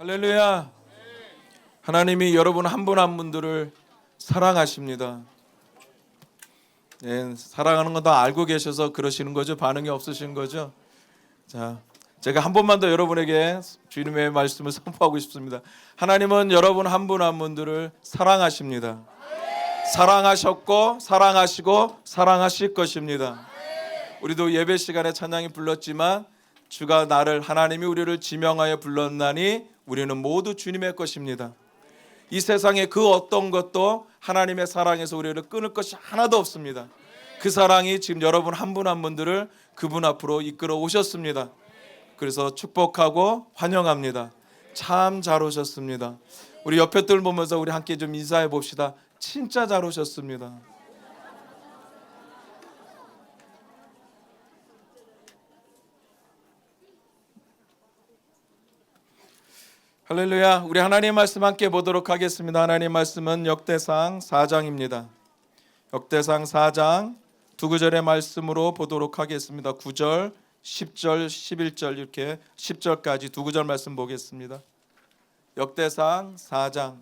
할렐루야. 하나님이 여러분 한 분 한 분들을 사랑하십니다. 예, 사랑하는 건 다 알고 계셔서 그러시는 거죠? 반응이 없으신 거죠? 자, 제가 한 번만 더 여러분에게 주님의 말씀을 선포하고 싶습니다. 하나님은 여러분 한 분 한 분들을 사랑하십니다. 사랑하셨고 사랑하시고 사랑하실 것입니다. 우리도 예배 시간에 찬양이 불렀지만 주가 나를 하나님이 우리를 지명하여 불렀나니 우리는 모두 주님의 것입니다. 이 세상에 그 어떤 것도 하나님의 사랑에서 우리를 끊을 것이 하나도 없습니다. 그 사랑이 지금 여러분 한 분 한 분들을 그분 앞으로 이끌어 오셨습니다. 그래서 축복하고 환영합니다. 참 잘 오셨습니다. 우리 옆에 들 보면서 우리 함께 좀 인사해 봅시다. 진짜 잘 오셨습니다. 할렐루야. 우리 하나님 말씀 함께 보도록 하겠습니다. 하나님 말씀은 역대상 4장입니다. 역대상 4장 두 구절의 말씀으로 보도록 하겠습니다. 9절, 10절, 11절 이렇게 10절까지 두 구절 말씀 보겠습니다. 역대상 4장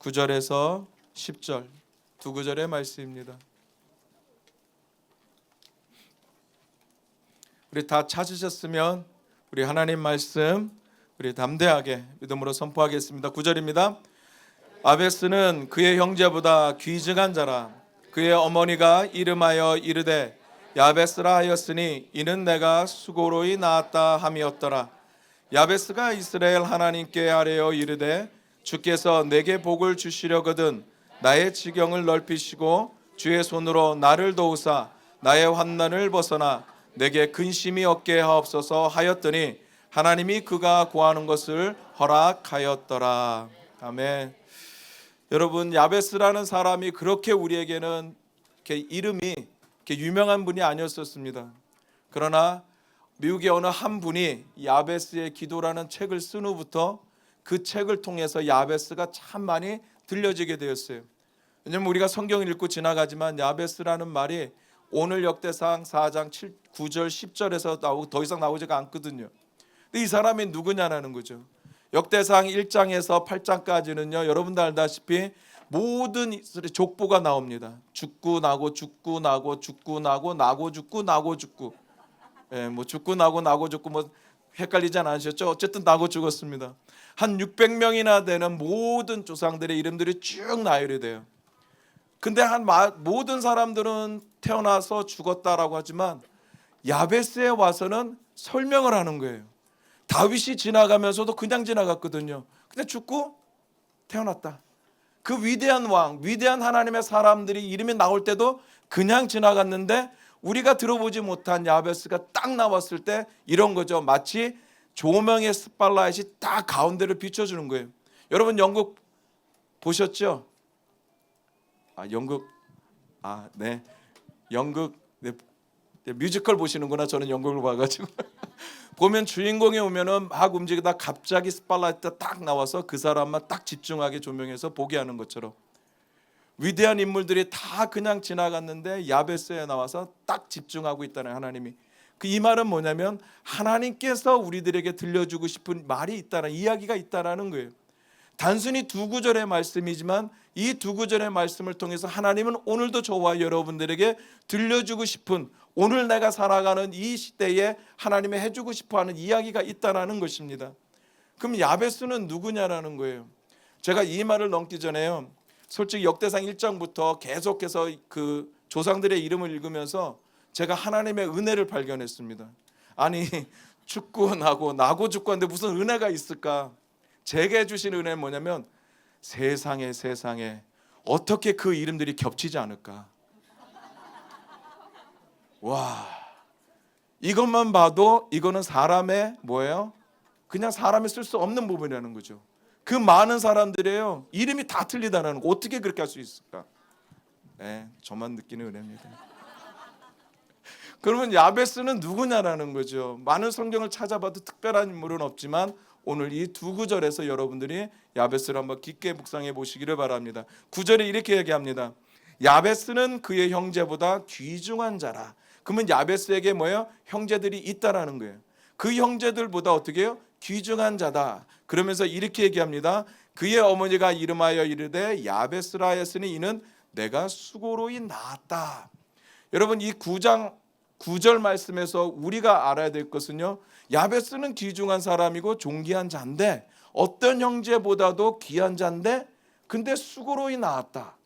9절에서 10절 두 구절의 말씀입니다. 우리 다 찾으셨으면 우리 하나님 말씀 우리 담대하게 믿음으로 선포하겠습니다. 9절입니다. 아베스는 그의 형제보다 귀증한 자라. 그의 어머니가 이름하여 이르되 야베스라 하였으니 이는 내가 수고로이 낳았다 함이었더라. 야베스가 이스라엘 하나님께 아뢰어 이르되 주께서 내게 복을 주시려거든 나의 지경을 넓히시고 주의 손으로 나를 도우사 나의 환난을 벗어나 내게 근심이 없게 하옵소서 하였더니 하나님이 그가 구하는 것을 허락하였더라. 아멘. 여러분, 야베스라는 사람이 그렇게 우리에게는 이렇게 이름이 이렇게 유명한 분이 아니었었습니다. 그러나 미국의 어느 한 분이 야베스의 기도라는 책을 쓴 후부터 그 책을 통해서 야베스가 참 많이 들려지게 되었어요. 왜냐하면 우리가 성경을 읽고 지나가지만 야베스라는 말이 오늘 역대상 4장 9절 10절에서 나오고 더 이상 나오지가 않거든요. 근데 이 사람이 누구냐라는 거죠. 역대상 1장에서 8장까지는요, 여러분들 알다시피 모든 이스라엘 족보가 나옵니다. 죽고 나고 죽고 나고 죽고 나고 나고 죽고 나고 죽고, 예, 뭐 죽고 나고 죽고 뭐 헷갈리지 않으셨죠? 어쨌든 나고 죽었습니다. 한 600명이나 되는 모든 조상들의 이름들이 쭉 나열이 돼요. 근데 모든 사람들은 태어나서 죽었다라고 하지만 야베스에 와서는 설명을 하는 거예요. 다윗이 지나가면서도 그냥 지나갔거든요. 근데 죽고 태어났다. 그 위대한 왕, 위대한 하나님의 사람들이 이름이 나올 때도 그냥 지나갔는데 우리가 들어보지 못한 야베스가 딱 나왔을 때 이런 거죠. 마치 조명의 스팟라이트이 딱 가운데를 비춰주는 거예요. 여러분 연극 보셨죠? 네. 뮤지컬 보시는구나. 저는 연극을 봐가지고 보면 주인공이 오면은 막 움직이다 갑자기 스팟라이트가 딱 나와서 그 사람만 딱 집중하게 조명해서 보게 하는 것처럼 위대한 인물들이 다 그냥 지나갔는데 야베스에 나와서 딱 집중하고 있다는 하나님이. 이 말은 뭐냐면 하나님께서 우리들에게 들려주고 싶은 말이 있다는 이야기가 있다라는 거예요. 단순히 두 구절의 말씀이지만 이 두 구절의 말씀을 통해서 하나님은 오늘도 저와 여러분들에게 들려주고 싶은 오늘 내가 살아가는 이 시대에 하나님이 해주고 싶어하는 이야기가 있다는 것입니다. 그럼 야베스는 누구냐라는 거예요. 제가 이 말을 넘기 전에요, 솔직히 역대상 1장부터 계속해서 그 조상들의 이름을 읽으면서 제가 하나님의 은혜를 발견했습니다. 아니 죽고 나고 죽고 하는데 무슨 은혜가 있을까? 제게 주신 은혜는 뭐냐면 세상에 어떻게 그 이름들이 겹치지 않을까? 와, 이것만 봐도 이거는 사람의 뭐예요? 그냥 사람이 쓸 수 없는 부분이라는 거죠. 그 많은 사람들이에요, 이름이 다 틀리다는 거. 어떻게 그렇게 할 수 있을까? 네, 저만 느끼는 은혜입니다. 그러면 야베스는 누구냐라는 거죠. 많은 성경을 찾아봐도 특별한 인물은 없지만 오늘 이 두 구절에서 여러분들이 야베스를 한번 깊게 묵상해 보시기를 바랍니다. 9절에 이렇게 얘기합니다. 야베스는 그의 형제보다 귀중한 자라. 그러면 야베스에게 뭐예요? 형제들이 있다라는 거예요. 그 형제들보다 어떻게 해요? 귀중한 자다. 그러면서 이렇게 얘기합니다. 그의 어머니가 이름하여 이르되 야베스라 하였으니 이는 내가 수고로이 낳았다. 여러분, 이 9장 9절 말씀에서 우리가 알아야 될 것은요, 야베스는 귀중한 사람이고 존귀한 자인데, 어떤 형제보다도 귀한 자인데, 근데 수고로이 낳았다.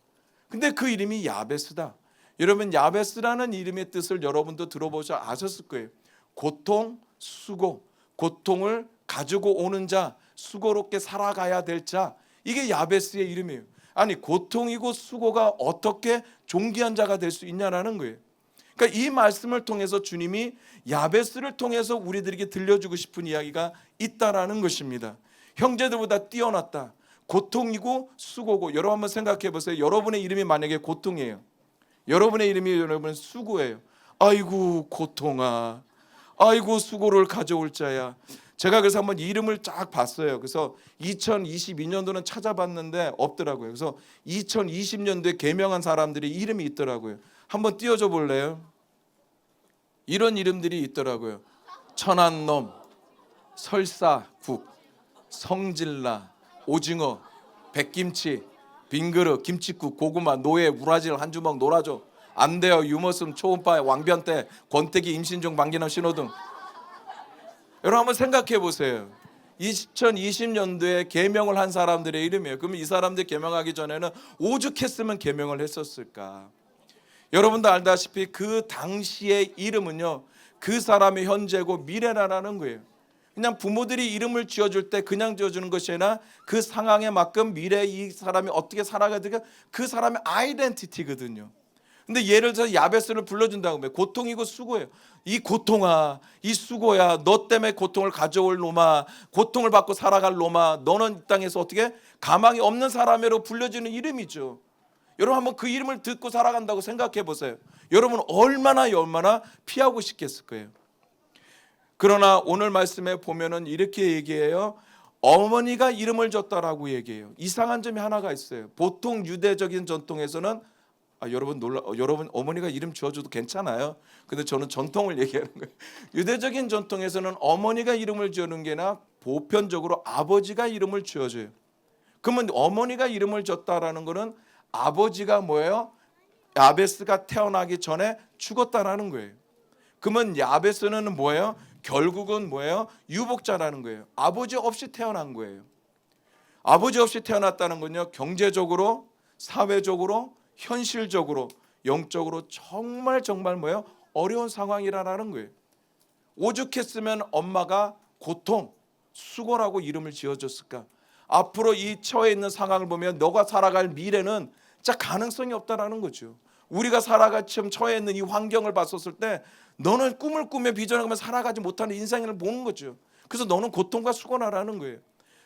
근데 그 이름이 야베스다. 여러분, 야베스라는 이름의 뜻을 여러분도 들어보셔 아셨을 거예요. 고통, 수고, 고통을 가지고 오는 자, 수고롭게 살아가야 될 자, 이게 야베스의 이름이에요. 아니, 고통이고 수고가 어떻게 존귀한 자가 될 수 있냐라는 거예요. 그러니까 이 말씀을 통해서 주님이 야베스를 통해서 우리들에게 들려주고 싶은 이야기가 있다라는 것입니다. 형제들보다 뛰어났다. 고통이고 수고고. 여러분 한번 생각해 보세요. 여러분의 이름이 만약에 고통이에요. 여러분의 이름이 여러분 수고예요. 아이고 고통아, 아이고 수고를 가져올 자야. 제가 그래서 한번 이름을 쫙 봤어요. 그래서 2022년도는 찾아봤는데 없더라고요. 그래서 2020년도에 개명한 사람들이 이름이 있더라고요. 한번 띄워줘 볼래요? 이런 이름들이 있더라고요. 천한 놈, 설사국, 성질나, 오징어, 백김치, 빙그릇, 김치국, 고구마, 노예, 우라질 한 주먹 놀아줘. 안 돼요. 유머슴, 초음파, 왕변태, 권태기, 임신 중, 만기남, 신호등. 여러분 한번 생각해 보세요. 2020년도에 개명을 한 사람들의 이름이에요. 그러면 이 사람들 개명하기 전에는 오죽했으면 개명을 했었을까? 여러분도 알다시피 그 당시의 이름은요, 그 사람의 현재고 미래라는 거예요. 그냥 부모들이 이름을 지어줄 때 그냥 지어주는 것이 아니라 그 상황에 맞게 미래에 이 사람이 어떻게 살아가야 될까, 그 사람의 아이덴티티거든요. 근데 예를 들어서 야베스를 불러준다고 하면 고통이고 수고예요. 이 고통아, 이 수고야, 너 때문에 고통을 가져올 놈아, 고통을 받고 살아갈 놈아, 너는 이 땅에서 어떻게 가망이 없는 사람으로 불려지는 이름이죠. 여러분 한번 그 이름을 듣고 살아간다고 생각해 보세요. 여러분 얼마나 피하고 싶겠을 거예요. 그러나 오늘 말씀에 보면은 이렇게 얘기해요. 어머니가 이름을 줬다라고 얘기해요. 이상한 점이 하나가 있어요. 보통 유대적인 전통에서는 여러분 어머니가 이름 지어줘도 괜찮아요. 근데 저는 전통을 얘기하는 거예요. 유대적인 전통에서는 어머니가 이름을 지어는 게 아니라 보편적으로 아버지가 이름을 지어줘요. 그러면 어머니가 이름을 줬다라는 거는 아버지가 뭐예요? 야베스가 태어나기 전에 죽었다라는 거예요. 그러면 야베스는 뭐예요? 결국은 뭐예요? 유복자라는 거예요. 아버지 없이 태어난 거예요. 아버지 없이 태어났다는 건요, 경제적으로, 사회적으로, 현실적으로, 영적으로 정말 뭐예요? 어려운 상황이라는 거예요. 오죽했으면 엄마가 고통, 수고라고 이름을 지어줬을까? 앞으로 이 처해 있는 상황을 보면 너가 살아갈 미래는 진짜 가능성이 없다라는 거죠. 우리가 살아갈 지금 처해 있는 이 환경을 봤었을 때 너는 꿈을 꾸며 비전을 꾸며 살아가지 못하는 인생을 보는 거죠. 그래서 너는 고통과 수고나라는 거예요.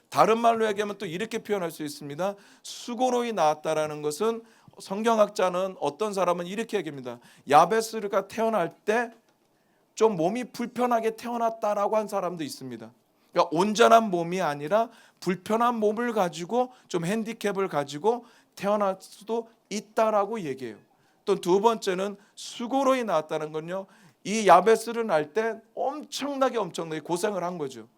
다른 말로 얘기하면 또 이렇게 표현할 수 있습니다. 수고로이 낳았다라는 것은 성경학자는 어떤 사람은 이렇게 얘기합니다. 야베스가 태어날 때 좀 몸이 불편하게 태어났다라고 한 사람도 있습니다. 그러니까 온전한 몸이 아니라 불편한 몸을 가지고 좀 핸디캡을 가지고 태어날 수도 있다라고 얘기해요. 또 두 번째는 수고로이 낳았다는 건요, 이 야베스를 낳을 때 엄청나게 고생을 한 거죠.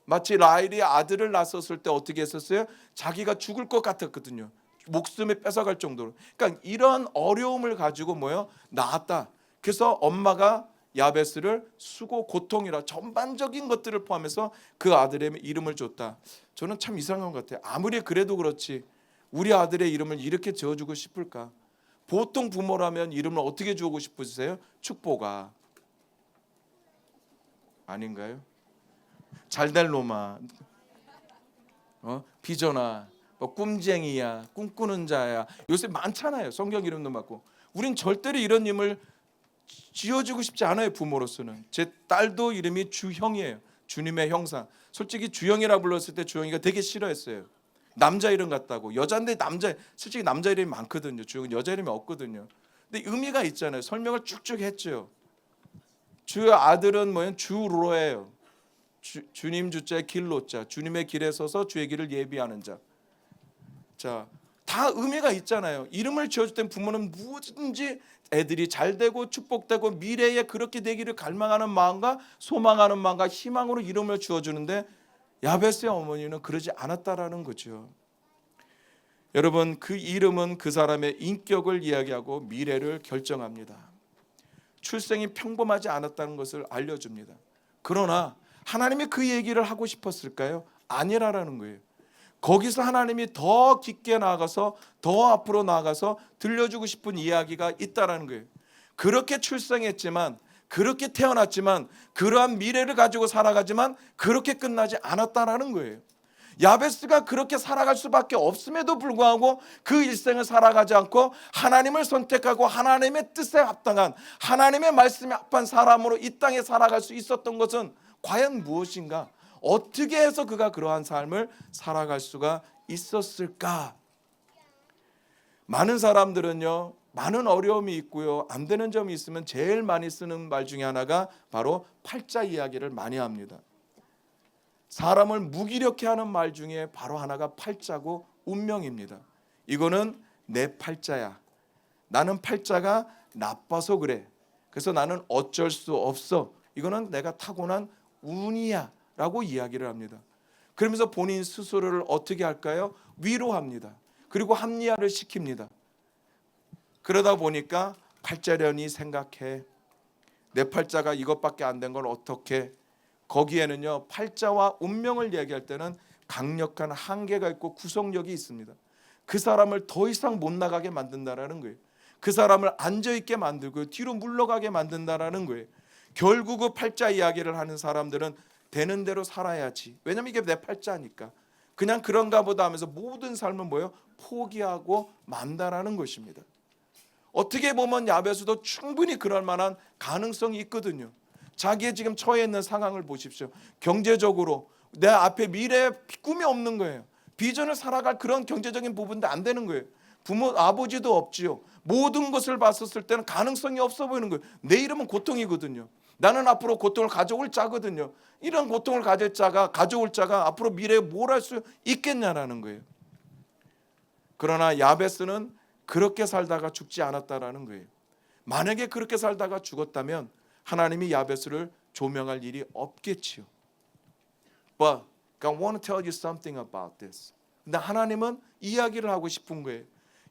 마치 라헬이 아들을 낳았을 때 어떻게 했었어요? 자기가 죽을 것 같았거든요. 목숨이 뺏어갈 정도로. 그러니까 이런 어려움을 가지고 낳았다. 그래서 엄마가 야베스를 수고, 고통이라 전반적인 것들을 포함해서 그 아들의 이름을 줬다. 저는 참 이상한 것 같아요. 아무리 그래도 그렇지 우리 아들의 이름을 이렇게 지어주고 싶을까? 보통 부모라면 이름을 어떻게 주고 싶으세요? 축복아 아닌가요? 잘될 놈아, 비전아, 꿈쟁이야, 꿈꾸는 자야. 요새 많잖아요. 성경 이름도 많고. 우린 절대로 이런 이름을 지어주고 싶지 않아요. 부모로서는. 제 딸도 이름이 주형이에요. 주님의 형상. 솔직히 주형이라 불렀을 때 주형이가 되게 싫어했어요. 남자 이름 같다고. 여자인데 솔직히 남자 이름이 많거든요. 주형은 여자 이름이 없거든요. 근데 의미가 있잖아요. 설명을 쭉쭉 했죠. 주 아들은 주로예요. 주님 주자의 길로자, 주님의 길에 서서 주의 길을 예비하는 자. 자, 다 의미가 있잖아요. 이름을 지어줄 땐 부모는 무엇인지 애들이 잘 되고 축복되고 미래에 그렇게 되기를 갈망하는 마음과 소망하는 마음과 희망으로 이름을 지어주는데 야베스의 어머니는 그러지 않았다라는 거죠. 여러분, 그 이름은 그 사람의 인격을 이야기하고 미래를 결정합니다. 출생이 평범하지 않았다는 것을 알려줍니다. 그러나 하나님이 그 얘기를 하고 싶었을까요? 아니라는 거예요. 거기서 하나님이 더 깊게 나아가서 더 앞으로 나아가서 들려주고 싶은 이야기가 있다라는 거예요. 그렇게 출생했지만, 그렇게 태어났지만, 그러한 미래를 가지고 살아가지만 그렇게 끝나지 않았다라는 거예요. 야베스가 그렇게 살아갈 수밖에 없음에도 불구하고 그 일생을 살아가지 않고 하나님을 선택하고 하나님의 뜻에 합당한, 하나님의 말씀에 합한 사람으로 이 땅에 살아갈 수 있었던 것은 과연 무엇인가? 어떻게 해서 그가 그러한 삶을 살아갈 수가 있었을까? 많은 사람들은요, 많은 어려움이 있고요, 안 되는 점이 있으면 제일 많이 쓰는 말 중에 하나가 바로 팔자 이야기를 많이 합니다. 사람을 무기력해 하는 말 중에 바로 하나가 팔자고 운명입니다. 이거는 내 팔자야. 나는 팔자가 나빠서 그래. 그래서 나는 어쩔 수 없어. 이거는 내가 타고난 운이야 라고 이야기를 합니다. 그러면서 본인 스스로를 어떻게 할까요? 위로합니다. 그리고 합리화를 시킵니다. 그러다 보니까 팔자련이 생각해. 내 팔자가 이것밖에 안 된 걸 어떻게. 거기에는요, 팔자와 운명을 이야기할 때는 강력한 한계가 있고 구속력이 있습니다. 그 사람을 더 이상 못 나가게 만든다라는 거예요. 그 사람을 앉아있게 만들고 뒤로 물러가게 만든다라는 거예요. 결국 그 팔자 이야기를 하는 사람들은 되는 대로 살아야지. 왜냐면 이게 내 팔자니까. 그냥 그런가 보다 하면서 모든 삶을 뭐예요? 포기하고 만다라는 것입니다. 어떻게 보면 야베스도 충분히 그럴 만한 가능성이 있거든요. 자기의 지금 처해 있는 상황을 보십시오. 경제적으로 내 앞에 미래에 꿈이 없는 거예요. 비전을 살아갈 그런 경제적인 부분도 안 되는 거예요. 부모 아버지도 없지요. 모든 것을 봤었을 때는 가능성이 없어 보이는 거예요. 내 이름은 고통이거든요. 나는 앞으로 고통을 가져올 자거든요. 이런 고통을 가져올 자가 앞으로 미래에 뭘 할 수 있겠냐라는 거예요. 그러나 야베스는 그렇게 살다가 죽지 않았다라는 거예요. 만약에 그렇게 살다가 죽었다면 하나님이 야베스를 조명할 일이 없겠지요. But I want to tell you something about this. 근데 하나님은 이야기를 하고 싶은 거예요.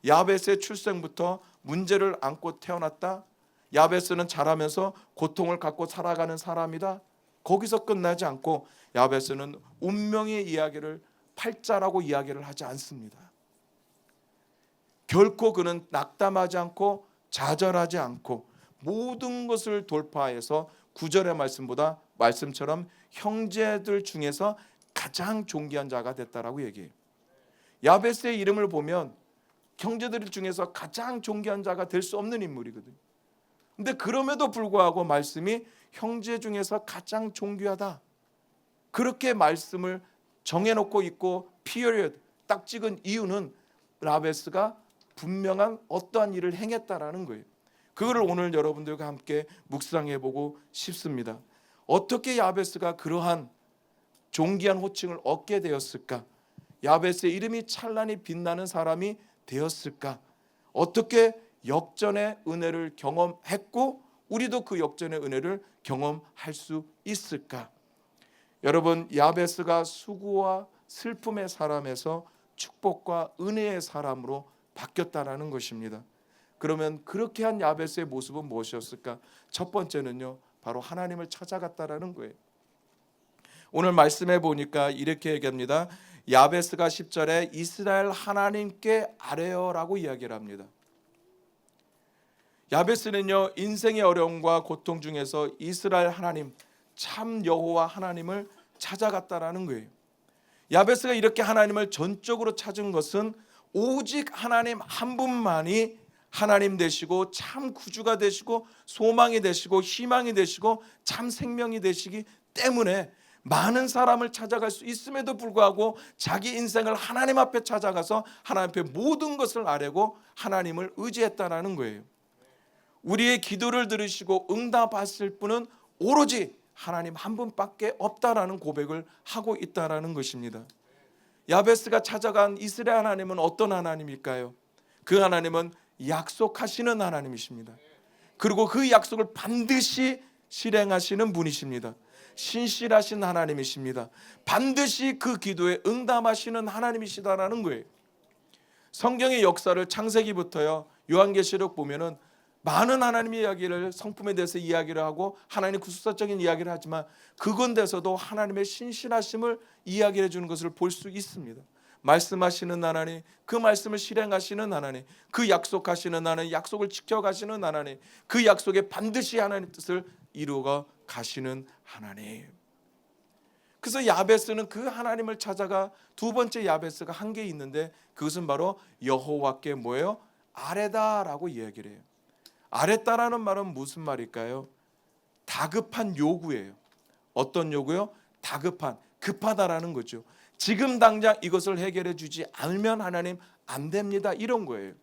야베스의 출생부터 문제를 안고 태어났다. 야베스는 자라면서 고통을 갖고 살아가는 사람이다. 거기서 끝나지 않고 야베스는 운명의 이야기를 팔자라고 이야기를 하지 않습니다. 결코 그는 낙담하지 않고 좌절하지 않고 모든 것을 돌파해서 9절의 말씀처럼 형제들 중에서 가장 존귀한 자가 됐다라고 얘기해요. 야베스의 이름을 보면 형제들 중에서 가장 존귀한 자가 될 수 없는 인물이거든요. 근데 그럼에도 불구하고 말씀이 형제 중에서 가장 존귀하다. 그렇게 말씀을 정해놓고 있고 period 딱 찍은 이유는 야베스가 분명한 어떠한 일을 행했다라는 거예요. 그거를 오늘 여러분들과 함께 묵상해보고 싶습니다. 어떻게 야베스가 그러한 존귀한 호칭을 얻게 되었을까? 야베스의 이름이 찬란히 빛나는 사람이 되었을까? 어떻게 역전의 은혜를 경험했고 우리도 그 역전의 은혜를 경험할 수 있을까? 여러분, 야베스가 수고와 슬픔의 사람에서 축복과 은혜의 사람으로 바뀌었다라는 것입니다. 그러면 그렇게 한 야베스의 모습은 무엇이었을까? 첫 번째는요, 바로 하나님을 찾아갔다라는 거예요. 오늘 말씀해 보니까 이렇게 얘기합니다. 야베스가 10절에 이스라엘 하나님께 아뢰어라고 이야기를 합니다. 야베스는요, 인생의 어려움과 고통 중에서 이스라엘 하나님, 참 여호와 하나님을 찾아갔다라는 거예요. 야베스가 이렇게 하나님을 전적으로 찾은 것은 오직 하나님 한 분만이 하나님 되시고 참 구주가 되시고 소망이 되시고 희망이 되시고 참 생명이 되시기 때문에 많은 사람을 찾아갈 수 있음에도 불구하고 자기 인생을 하나님 앞에 찾아가서 하나님 앞에 모든 것을 아뢰고 하나님을 의지했다라는 거예요. 우리의 기도를 들으시고 응답하실 분은 오로지 하나님 한 분밖에 없다라는 고백을 하고 있다라는 것입니다. 야베스가 찾아간 이스라엘 하나님은 어떤 하나님일까요? 그 하나님은 약속하시는 하나님이십니다. 그리고 그 약속을 반드시 실행하시는 분이십니다. 신실하신 하나님이십니다. 반드시 그 기도에 응답하시는 하나님이시다라는 거예요. 성경의 역사를 창세기부터요 요한계시록 보면은 많은 하나님의 이야기를, 성품에 대해서 이야기를 하고 하나님의 구속사적인 이야기를 하지만 그건데서도 하나님의 신실하심을 이야기해 주는 것을 볼 수 있습니다. 말씀하시는 하나님, 그 말씀을 실행하시는 하나님, 그 약속하시는 하나님, 약속을 지켜가시는 하나님, 그 약속에 반드시 하나님의 뜻을 이루어 가시는 하나님. 그래서 야베스는 그 하나님을 찾아가 두 번째 야베스가 한 게 있는데 그것은 바로 여호와께 뭐예요? 아뢰다라고 이야기를 해요. 아뢰다라는 말은 무슨 말일까요? 다급한 요구예요. 어떤 요구요? 다급한, 급하다라는 거죠. 지금 당장 이것을 해결해 주지 않으면 하나님 안 됩니다, 이런 거예요.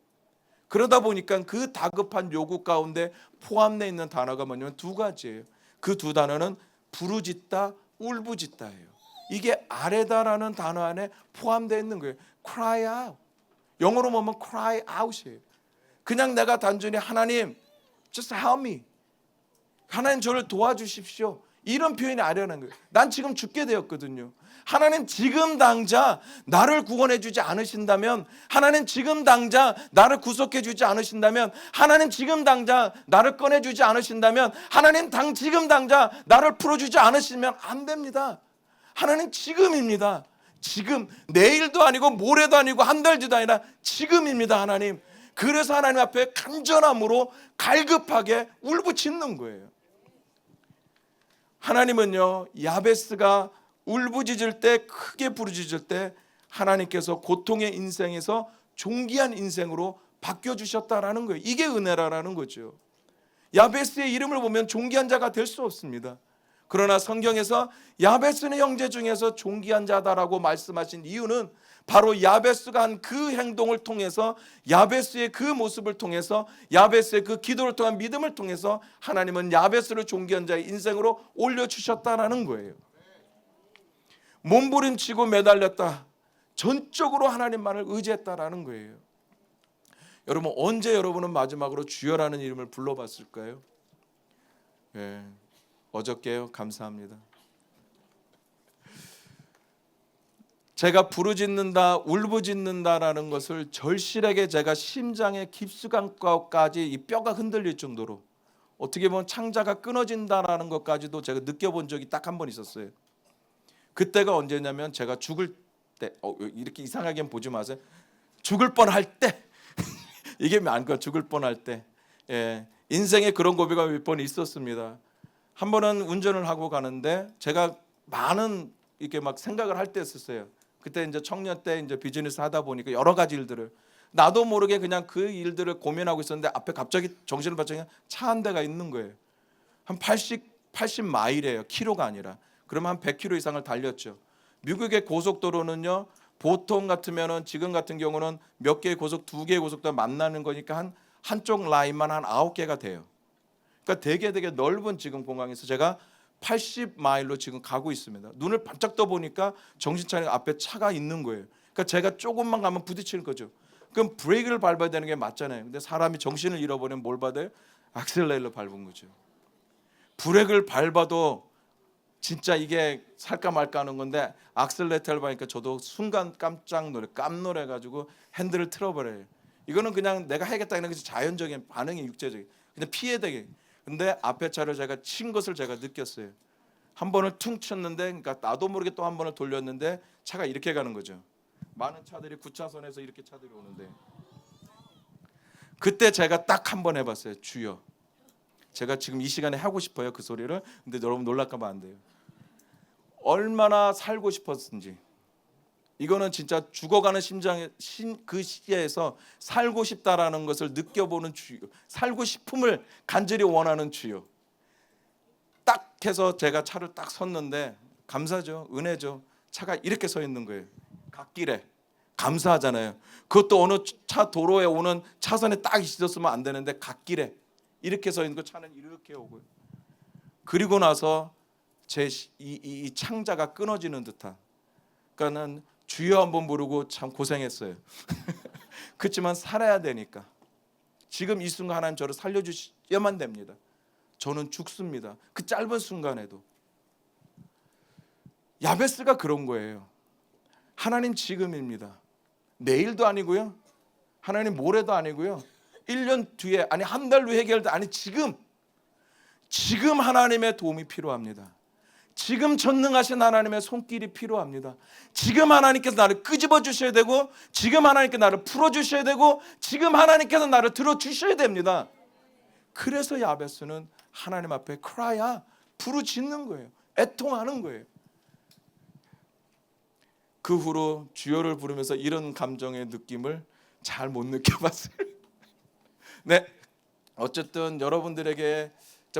그러다 보니까 그 다급한 요구 가운데 포함되어 있는 단어가 뭐냐면 두 가지예요. 그 두 단어는 부르짖다, 울부짖다예요. 이게 아뢰다라는 단어 안에 포함되어 있는 거예요. cry out. 영어로 보면 cry out이에요. 그냥 내가 단순히 하나님 just help me, 하나님 저를 도와주십시오, 이런 표현이 아니라는 거예요. 난 지금 죽게 되었거든요. 하나님 지금 당장 나를 구원해 주지 않으신다면, 하나님 지금 당장 나를 구속해 주지 않으신다면, 하나님 지금 당장 나를 꺼내 주지 않으신다면, 하나님 지금 당장 나를 풀어 주지 않으시면 안 됩니다. 하나님 지금입니다. 지금, 내일도 아니고 모레도 아니고 한 달 뒤도 아니라 지금입니다, 하나님. 그래서 하나님 앞에 간절함으로 갈급하게 울부짖는 거예요. 하나님은요, 야베스가 울부짖을 때, 크게 부르짖을 때 하나님께서 고통의 인생에서 존귀한 인생으로 바뀌어주셨다라는 거예요. 이게 은혜라는 거죠. 야베스의 이름을 보면 존귀한 자가 될 수 없습니다. 그러나 성경에서 야베스의 형제 중에서 존귀한 자다라고 말씀하신 이유는 바로 야베스가 한 그 행동을 통해서, 야베스의 그 모습을 통해서, 야베스의 그 기도를 통한 믿음을 통해서 하나님은 야베스를 존귀한 자의 인생으로 올려주셨다라는 거예요. 몸부림치고 매달렸다, 전적으로 하나님만을 의지했다라는 거예요. 여러분, 언제 여러분은 마지막으로 주여라는 이름을 불러봤을까요? 어저께요. 감사합니다. 제가 부르짖는다, 울부짖는다라는 것을 절실하게 제가 심장의 깊숙함까지 이 뼈가 흔들릴 정도로, 어떻게 보면 창자가 끊어진다라는 것까지도 제가 느껴본 적이 딱 한 번 있었어요. 그때가 언제냐면 제가 죽을 때, 이렇게 이상하게 보지 마세요. 죽을 뻔할 때 이게 많고, 죽을 뻔할 때. 인생에 그런 고비가 몇 번 있었습니다. 한 번은 운전을 하고 가는데 제가 많은 이렇게 막 생각을 할 때 있었어요. 그때 이제 청년 때 이제 비즈니스 하다 보니까 여러 가지 일들을, 나도 모르게 그냥 그 일들을 고민하고 있었는데 앞에 갑자기 정신을 바치니 차 한 대가 있는 거예요. 한 80 마일이에요. 키로가 아니라. 그러면 한 100km 이상을 달렸죠. 미국의 고속도로는요, 보통 같으면은 지금 같은 경우는 몇 개의 두 개의 고속도로 만나는 거니까 한쪽 라인만 한 9개가 돼요. 그러니까 되게 넓은 지금 공항에서 제가 80마일로 지금 가고 있습니다. 눈을 반짝 떠 보니까 정신 차리고 앞에 차가 있는 거예요. 그러니까 제가 조금만 가면 부딪히는 거죠. 그럼 브레이크를 밟아야 되는 게 맞잖아요. 근데 사람이 정신을 잃어버리면 뭘 받아요? 악셀레이터를 밟은 거죠. 브레이크를 밟아도 진짜 이게 살까 말까 하는 건데, 악셀레이터를 밟으니까 저도 순간 깜짝 깜놀해가지고 핸들을 틀어버려요. 이거는 그냥 내가 해야겠다 이런 것이 자연적인 반응이, 육체적인, 그냥 피해야 되게. 근데 앞에 차를 제가 친 것을 제가 느꼈어요. 한 번을 퉁 쳤는데, 그러니까 나도 모르게 또 한 번을 돌렸는데 차가 이렇게 가는 거죠. 많은 차들이 9차선에서 이렇게 차들이 오는데, 그때 제가 딱 한 번 해봤어요. 주여. 제가 지금 이 시간에 하고 싶어요, 그 소리를. 근데 여러분 놀랄까 봐 안 돼요. 얼마나 살고 싶었는지, 이거는 진짜 죽어가는 심장의 그 시기에서 살고 싶다라는 것을 느껴보는 주요, 살고 싶음을 간절히 원하는 주요. 딱 해서 제가 차를 딱 섰는데, 감사죠, 은혜죠. 차가 이렇게 서 있는 거예요. 갓길에. 감사하잖아요. 그것도 어느 차 도로에 오는 차선에 딱 있었으면 안 되는데 갓길에 이렇게 서 있는 거, 차는 이렇게 오고요. 그리고 나서 이 창자가 끊어지는 듯한, 그러니까는 주여 한번 부르고 참 고생했어요. 그렇지만 살아야 되니까 지금 이 순간 하나님 저를 살려주셔야만 됩니다. 저는 죽습니다. 그 짧은 순간에도. 야베스가 그런 거예요. 하나님 지금입니다. 내일도 아니고요. 하나님 모레도 아니고요. 1년 뒤에, 아니 한 달 후에 해결돼, 아니 지금 하나님의 도움이 필요합니다. 지금 전능하신 하나님의 손길이 필요합니다. 지금 하나님께서 나를 끄집어 주셔야 되고, 지금 하나님께서 나를 풀어 주셔야 되고, 지금 하나님께서 나를 들어 주셔야 됩니다. 그래서 야베스는 하나님 앞에 크라야, 부르짖는 거예요. 애통하는 거예요. 그 후로 주여를 부르면서 이런 감정의 느낌을 잘 못 느껴봤어요. 네, 어쨌든 여러분들에게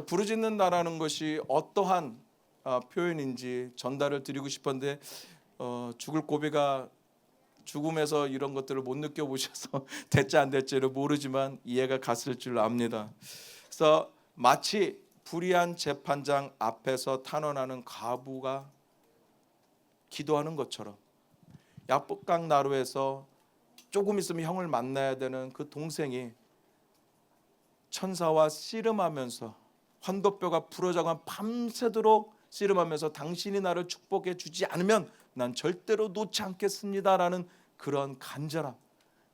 부르짖는다라는 것이 어떠한 표현인지 전달을 드리고 싶은데, 죽을 고비가 죽음에서 이런 것들을 못 느껴보셔서 될지 안 될지를 모르지만 이해가 갔을 줄 압니다. 그래서 마치 불의한 재판장 앞에서 탄원하는 과부가 기도하는 것처럼, 약복강 나루에서 조금 있으면 형을 만나야 되는 그 동생이 천사와 씨름하면서 환도뼈가 부러져가 밤새도록 씨름하면서 당신이 나를 축복해 주지 않으면 난 절대로 놓지 않겠습니다라는 그런 간절함,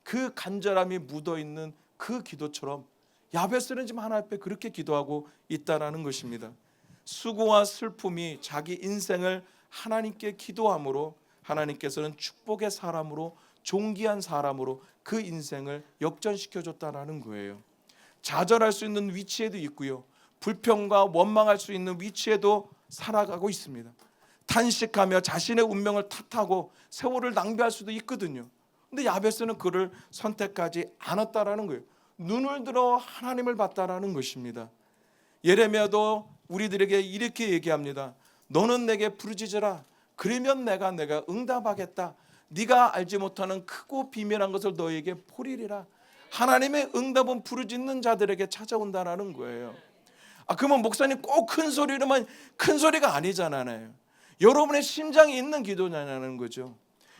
그 간절함이 묻어있는 그 기도처럼 야베스는 지금 하나님 앞에 그렇게 기도하고 있다는 것입니다. 수고와 슬픔이 자기 인생을 하나님께 기도함으로 하나님께서는 축복의 사람으로, 존귀한 사람으로 그 인생을 역전시켜줬다는 거예요. 좌절할 수 있는 위치에도 있고요, 불평과 원망할 수 있는 위치에도 살아가고 있습니다. 탄식하며 자신의 운명을 탓하고 세월을 낭비할 수도 있거든요. 근데 야베스는 그를 선택하지 않았다라는 거예요. 눈을 들어 하나님을 봤다라는 것입니다. 예레미야도 우리들에게 이렇게 얘기합니다. 너는 내게 부르짖으라. 그러면 내가 응답하겠다. 네가 알지 못하는 크고 비밀한 것을 너에게 보리리라. 하나님의 응답은 부르짖는 자들에게 찾아온다라는 거예요. 그러면 목사님 꼭 큰 소리로만, 큰 소리가 아니잖아요. 여러분의 심장이 있는 기도냐는 거죠.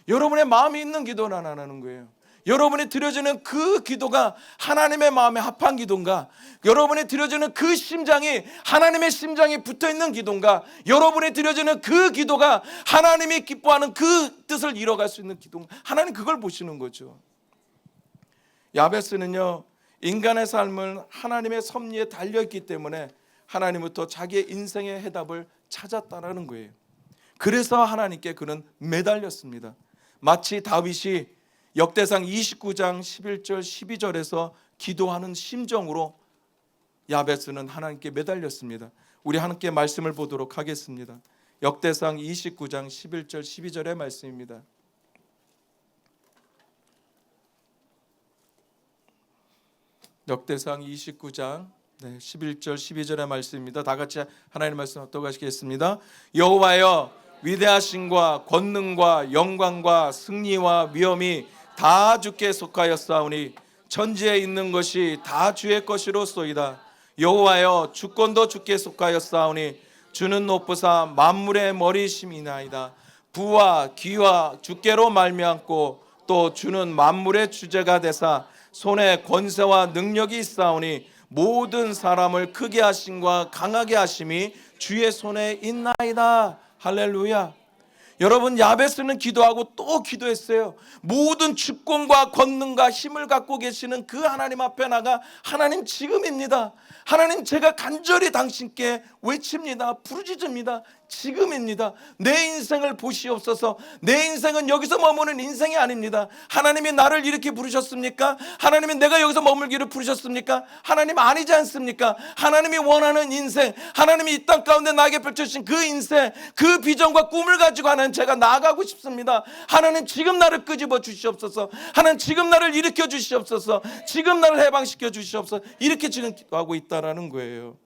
여러분의 마음이 있는 기도라는 거예요. 여러분이 드려지는 그 기도가 하나님의 마음에 합한 기도인가? 여러분이 드려지는 그 심장이 하나님의 심장이 붙어있는 기도인가? 여러분이 드려지는 그 기도가 하나님이 기뻐하는 그 뜻을 이뤄갈 수 있는 기도인가? 하나님 그걸 보시는 거죠. 야베스는요, 인간의 삶은 하나님의 섭리에 달려있기 때문에 하나님부터 자기의 인생의 해답을 찾았다라는 거예요. 그래서 하나님께 그는 매달렸습니다. 마치 다윗이 역대상 29장 11절 12절에서 기도하는 심정으로 야베스는 하나님께 매달렸습니다. 우리 함께 말씀을 보도록 하겠습니다. 역대상 29장 11절 12절의 말씀입니다. 역대상 29장 11절 12절의 말씀입니다. 다 같이 하나님의 말씀 합독 하시겠습니다. 여호와여, 위대하심과 권능과 영광과 승리와 위엄이 다 주께 속하였사오니 천지에 있는 것이 다 주의 것이로소이다. 여호와여, 주권도 주께 속하였사오니 주는 높으사 만물의 머리심이나이다. 부와 귀와 주께로 말미암고 또 주는 만물의 주제가 되사 손에 권세와 능력이 있사오니 모든 사람을 크게 하심과 강하게 하심이 주의 손에 있나이다. 할렐루야. 여러분, 야베스는 기도하고 또 기도했어요. 모든 주권과 권능과 힘을 갖고 계시는 그 하나님 앞에 나가, 하나님 지금입니다. 하나님, 제가 간절히 당신께 외칩니다. 부르짖습니다. 지금입니다. 내 인생을 보시옵소서. 내 인생은 여기서 머무는 인생이 아닙니다. 하나님이 나를 이렇게 부르셨습니까? 하나님이 내가 여기서 머물기를 부르셨습니까? 하나님 아니지 않습니까? 하나님이 원하는 인생, 하나님이 이 땅 가운데 나에게 펼쳐주신 그 인생, 그 비전과 꿈을 가지고 하나님, 제가 나아가고 싶습니다. 하나님, 지금 나를 끄집어 주시옵소서. 하나님, 지금 나를 일으켜 주시옵소서. 지금 나를 해방시켜 주시옵소서. 이렇게 지금 기도하고 있다라는 거예요.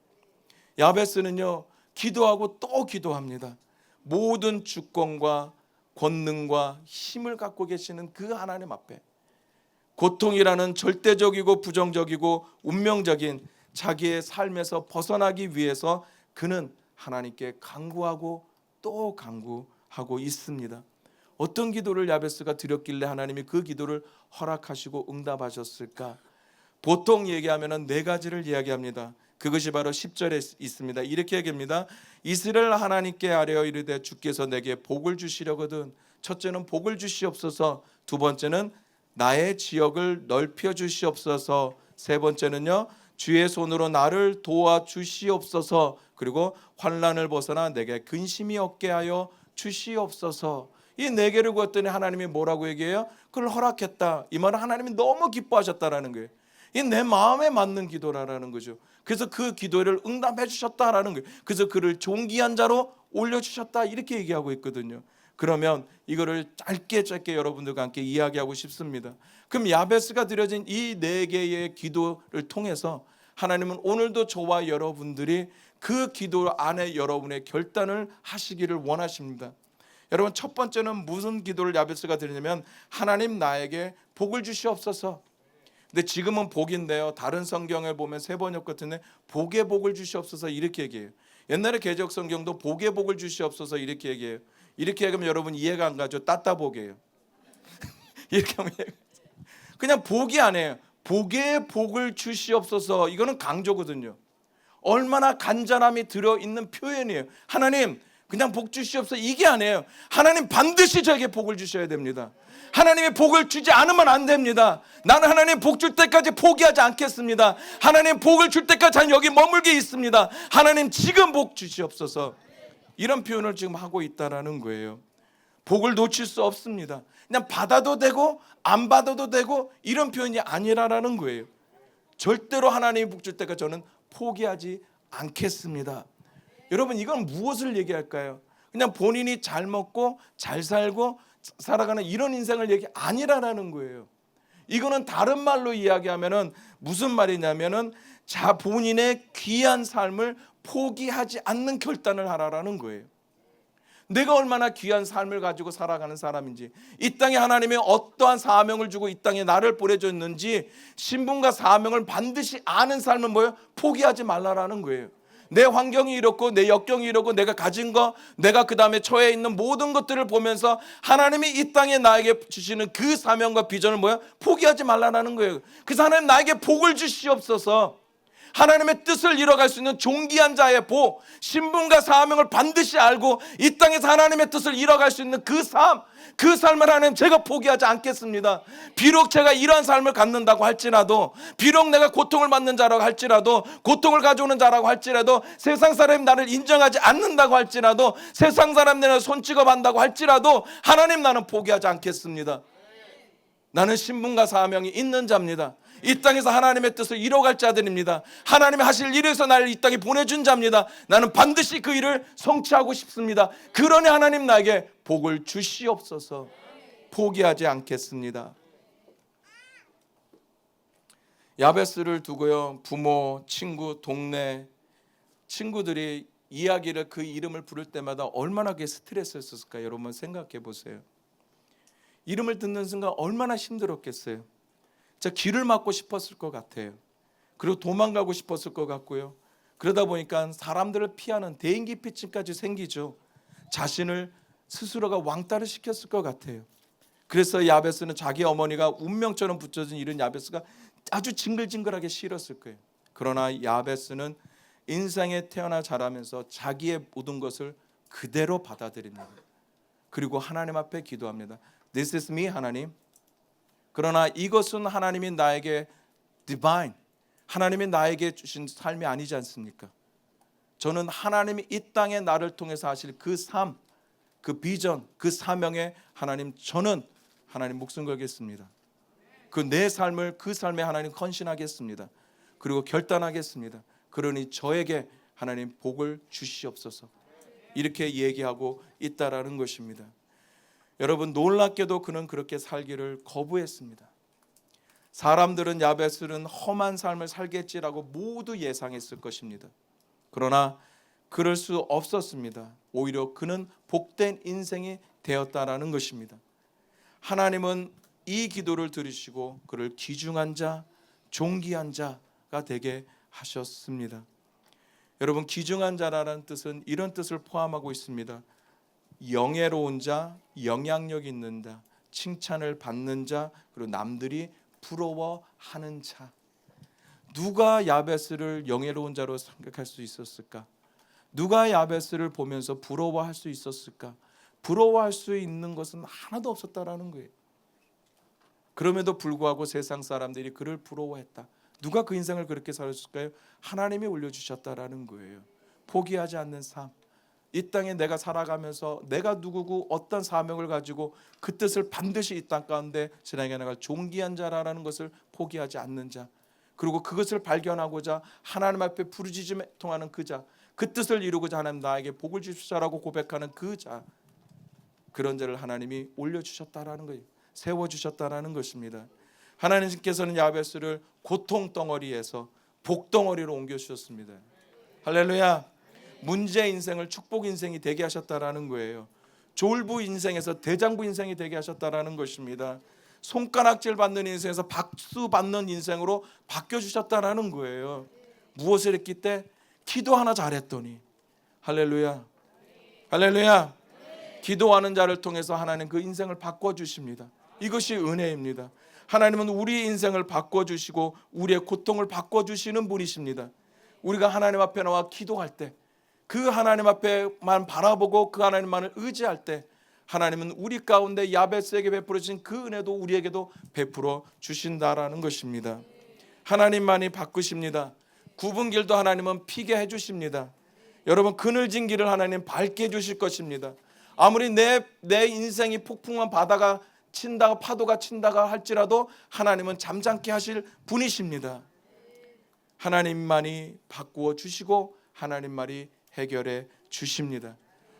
야베스는요, 기도하고 또 기도합니다. 모든 주권과 권능과 힘을 갖고 계시는 그 하나님 앞에 고통이라는 절대적이고 부정적이고 운명적인 자기의 삶에서 벗어나기 위해서 그는 하나님께 간구하고 또 간구하고 있습니다. 어떤 기도를 야베스가 드렸길래 하나님이 그 기도를 허락하시고 응답하셨을까? 보통 얘기하면 네 가지를 이야기합니다. 그것이 바로 10절에 있습니다. 이렇게 얘기합니다. 이스라엘 하나님께 아뢰어 이르되 주께서 내게 복을 주시려거든 첫째는 복을 주시옵소서, 두 번째는 나의 지역을 넓혀 주시옵소서, 세 번째는요 주의 손으로 나를 도와 주시옵소서, 그리고 환난을 벗어나 내게 근심이 없게 하여 주시옵소서. 이 네 개를 구했더니 하나님이 뭐라고 얘기해요? 그걸 허락했다. 이 말은 하나님이 너무 기뻐하셨다라는 거예요. 이 내 마음에 맞는 기도라는 거죠. 그래서 그 기도를 응답해 주셨다라는 거예요. 그래서 그를 존귀한 자로 올려주셨다 이렇게 얘기하고 있거든요. 그러면 이거를 짧게 여러분들과 함께 이야기하고 싶습니다. 그럼 야베스가 드려진 이 네 개의 기도를 통해서 하나님은 오늘도 저와 여러분들이 그 기도 안에 여러분의 결단을 하시기를 원하십니다. 여러분, 첫 번째는 무슨 기도를 야베스가 드리냐면 하나님 나에게 복을 주시옵소서. 근데 지금은 복인데요, 다른 성경을 보면 세번역 같은데 복의 복을 주시옵소서 이렇게 얘기해요. 옛날에 개역 성경도 복의 복을 주시옵소서 이렇게 얘기해요. 이렇게 얘기하면 여러분 이해가 안 가죠? 따따복이에요. 이렇게 하면 그냥 복이 아니에요. 복의 복을 주시옵소서. 이거는 강조거든요. 얼마나 간절함이 들어있는 표현이에요. 하나님 그냥 복 주시옵소서 이게 아니에요. 하나님 반드시 저에게 복을 주셔야 됩니다. 하나님의 복을 주지 않으면 안 됩니다. 나는 하나님 복 줄 때까지 포기하지 않겠습니다. 하나님 복을 줄 때까지 저는 여기 머물게 있습니다. 하나님 지금 복 주시옵소서. 이런 표현을 지금 하고 있다라는 거예요. 복을 놓칠 수 없습니다. 그냥 받아도 되고 안 받아도 되고 이런 표현이 아니라는 거예요. 절대로 하나님이 복 줄 때까지 저는 포기하지 않겠습니다. 여러분, 이건 무엇을 얘기할까요? 그냥 본인이 잘 먹고 잘 살고 살아가는 이런 인생을 얘기 아니라는 거예요. 이거는 다른 말로 이야기하면은 무슨 말이냐면은 본인의 귀한 삶을 포기하지 않는 결단을 하라는 거예요. 내가 얼마나 귀한 삶을 가지고 살아가는 사람인지, 이 땅에 하나님이 어떠한 사명을 주고 이 땅에 나를 보내줬는지 신분과 사명을 반드시 아는 삶은 뭐예요? 포기하지 말라라는 거예요. 내 환경이 이렇고 내 역경이 이렇고 내가 가진 거, 내가 그 다음에 처해 있는 모든 것들을 보면서 하나님이 이 땅에 나에게 주시는 그 사명과 비전을 뭐야? 포기하지 말라는 거예요. 그래서 하나님 나에게 복을 주시옵소서. 하나님의 뜻을 이뤄갈 수 있는 존귀한 자의 복, 신분과 사명을 반드시 알고 이 땅에서 하나님의 뜻을 이뤄갈 수 있는 그 삶을 하나님 제가 포기하지 않겠습니다. 비록 제가 이러한 삶을 갖는다고 할지라도, 비록 내가 고통을 받는 자라고 할지라도, 고통을 가져오는 자라고 할지라도, 세상 사람이 나를 인정하지 않는다고 할지라도, 세상 사람들이 나를 손찌검한다고 할지라도 하나님 나는 포기하지 않겠습니다. 나는 신분과 사명이 있는 자입니다. 이 땅에서 하나님의 뜻을 이뤄갈 자들입니다. 하나님이 하실 일에서 나를 이 땅에 보내준 자입니다. 나는 반드시 그 일을 성취하고 싶습니다. 그러니 하나님 나에게 복을 주시옵소서. 포기하지 않겠습니다. 야베스를 두고요, 부모, 친구, 동네 친구들이 이야기를 그 이름을 부를 때마다 얼마나 그게 스트레스였을까 여러분 생각해 보세요. 이름을 듣는 순간 얼마나 힘들었겠어요. 진짜 귀를 막고 싶었을 것 같아요. 그리고 도망가고 싶었을 것 같고요. 그러다 보니까 사람들을 피하는 대인기피증까지 생기죠. 자신을 스스로가 왕따를 시켰을 것 같아요. 그래서 야베스는 자기 어머니가 운명처럼 붙여준 이런 야베스가 아주 징글징글하게 싫었을 거예요. 그러나 야베스는 인생에 태어나 자라면서 자기의 모든 것을 그대로 받아들입니다. 그리고 하나님 앞에 기도합니다. This is me, 하나님. 그러나 이것은 하나님이 나에게 divine, 하나님이 나에게 주신 삶이 아니지 않습니까? 저는 하나님이 이 땅에 나를 통해서 하실 그 삶, 그 비전, 그 사명에 하나님, 저는 하나님 목숨 걸겠습니다. 그 내 삶을 그 삶에 하나님 헌신하겠습니다. 그리고 결단하겠습니다. 그러니 저에게 하나님 복을 주시옵소서. 이렇게 얘기하고 있다라는 것입니다. 여러분, 놀랍게도 그는 그렇게 살기를 거부했습니다. 사람들은 야베스는 험한 삶을 살겠지라고 모두 예상했을 것입니다. 그러나 그럴 수 없었습니다. 오히려 그는 복된 인생이 되었다라는 것입니다. 하나님은 이 기도를 들으시고 그를 귀중한 자, 존귀한 자가 되게 하셨습니다. 여러분, 귀중한 자라는 뜻은 이런 뜻을 포함하고 있습니다. 영예로운 자, 영향력 있는 자, 칭찬을 받는 자, 그리고 남들이 부러워하는 자. 누가 야베스를 영예로운 자로 생각할 수 있었을까? 누가 야베스를 보면서 부러워할 수 있었을까? 부러워할 수 있는 것은 하나도 없었다라는 거예요. 그럼에도 불구하고 세상 사람들이 그를 부러워했다. 누가 그 인생을 그렇게 살았을까요? 하나님이 올려주셨다라는 거예요. 포기하지 않는 삶. 이 땅에 내가 살아가면서 내가 누구고 어떤 사명을 가지고 그 뜻을 반드시 이 땅 가운데 지나게 나갈 존귀한 자라는 것을 포기하지 않는 자, 그리고 그것을 발견하고자 하나님 앞에 부르짖음에 통하는 그 자, 그 뜻을 이루고자 하나님 나에게 복을 주십시오라고 고백하는 그 자, 그런 자를 하나님이 올려주셨다라는 거예요. 세워주셨다라는 것입니다. 하나님께서는 야베스를 고통 덩어리에서 복 덩어리로 옮겨주셨습니다. 할렐루야. 문제 인생을 축복 인생이 되게 하셨다라는 거예요. 졸부 인생에서 대장부 인생이 되게 하셨다라는 것입니다. 손가락질 받는 인생에서 박수 받는 인생으로 바뀌어주셨다라는 거예요. 무엇을 했기 때? 기도 하나 잘했더니. 할렐루야. 할렐루야. 기도하는 자를 통해서 하나님 그 인생을 바꿔주십니다. 이것이 은혜입니다. 하나님은 우리 인생을 바꿔주시고 우리의 고통을 바꿔주시는 분이십니다. 우리가 하나님 앞에 나와 기도할 때, 그 하나님 앞에만 바라보고 그 하나님만을 의지할 때, 하나님은 우리 가운데 야베스에게 베풀어 주신 그 은혜도 우리에게도 베풀어 주신다라는 것입니다. 하나님만이 바꾸십니다. 굽은 길도 하나님은 피게 해주십니다. 여러분, 그늘진 길을 하나님 밝게 해주실 것입니다. 아무리 내 인생이 폭풍한 바다가 친다가 파도가 친다가 할지라도 하나님은 잠잠케 하실 분이십니다. 하나님만이 바꾸어 주시고 하나님만이 해결해 주십니다.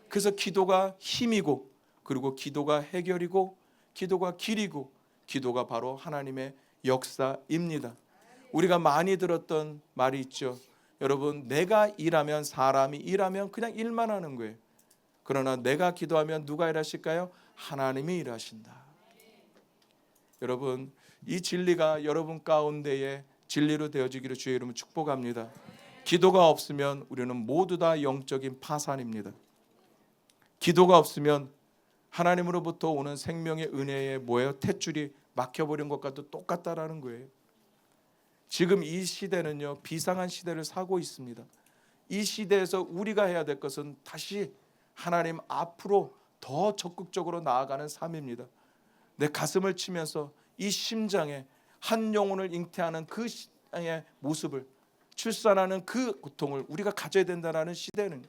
그래서 기도가 힘이고, 그리고 기도가 해결이고, 기도가 길이고, 기도가 바로 하나님의 역사입니다. 우리가 많이 들었던 말이 있죠. 여러분, 내가 일하면, 사람이 일하면 그냥 일만 하는 거예요. 그러나 내가 기도하면 누가 일하실까요? 하나님이 일하신다. 여러분, 이 진리가 여러분 가운데에 진리로 되어지기를 주의 이름으로 축복합니다. 기도가 없으면 우리는 모두 다 영적인 파산입니다. 기도가 없으면 하나님으로부터 오는 생명의 은혜의 탯줄이 막혀버린 것과도 똑같다라는 거예요. 지금 이 시대는요, 비상한 시대를 사고 있습니다. 이 시대에서 우리가 해야 될 것은 다시 하나님 앞으로 더 적극적으로 나아가는 삶입니다. 내 가슴을 치면서 이 심장에 한 영혼을 잉태하는 그 심장의 모습을, 출산하는 그 고통을 우리가 가져야 된다는 시대는,